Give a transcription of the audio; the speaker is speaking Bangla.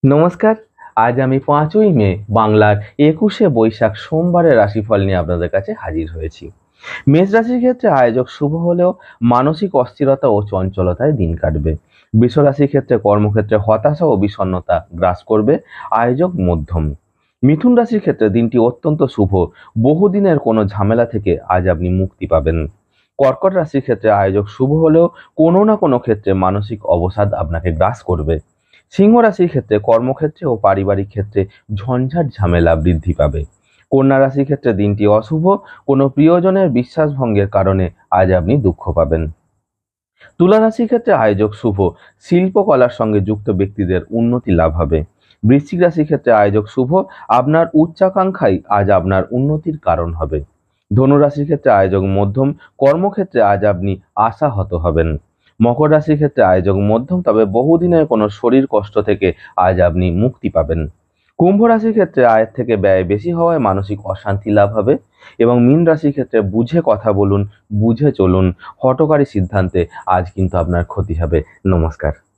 নমস্কার। আজ আমি ৫ই মে বাংলার ২১শে বৈশাখ সোমবারের রাশিফল নিয়ে আপনাদের কাছে হাজির হয়েছি। মেষ রাশির ক্ষেত্রে আয়োজক শুভ হলেও মানসিক অস্থিরতা ও চঞ্চলতায় দিন কাটবে। বৃষ রাশির ক্ষেত্রে কর্মক্ষেত্রে হতাশা ও বিষণ্ণতা গ্রাস করবে, আয়োজক মধ্যম। মিথুন রাশির ক্ষেত্রে দিনটি অত্যন্ত শুভ, বহুদিনের কোনো ঝামেলা থেকে আজ আপনি মুক্তি পাবেন। কর্কট রাশির ক্ষেত্রে আয়োজক শুভ হলেও কোনো না কোনো ক্ষেত্রে মানসিক অবসাদ আপনাকে গ্রাস করবে। সিংহ রাশির ক্ষেত্রে কর্মক্ষেত্রে ও পারিবারিক ক্ষেত্রে ঝঞ্ঝাট ঝামেলা বৃদ্ধি পাবে। কন্যা রাশির ক্ষেত্রে দিনটি অশুভ, কোনো প্রিয়জনের বিশ্বাসভঙ্গের কারণে আজ আপনি দুঃখ পাবেন। তুলা রাশির ক্ষেত্রে আয়োজক শুভ, শিল্পকলার সঙ্গে যুক্ত ব্যক্তিদের উন্নতি লাভ হবে। বৃশ্চিক রাশির ক্ষেত্রে আয়োজক শুভ, আপনার উচ্চাকাঙ্ক্ষাই আজ আপনার উন্নতির কারণ হবে। ধনু রাশির ক্ষেত্রে আয়োজক মধ্যম, কর্মক্ষেত্রে আজ আপনি আশাহত হবেন। মকর রাশির ক্ষেত্রে আয়োজক মধ্যম, তবে বহুদিনের কোনো শরীর কষ্ট থেকে আজ আপনি মুক্তি পাবেন। কুম্ভ রাশির ক্ষেত্রে আয়ের থেকে ব্যয় বেশি হওয়ায় মানসিক অশান্তি লাভ হবে। এবং মীন রাশির ক্ষেত্রে বুঝে কথা বলুন, বুঝে চলুন। হঠকারী সিদ্ধান্তে আজ কিন্তু আপনার ক্ষতি হবে। নমস্কার।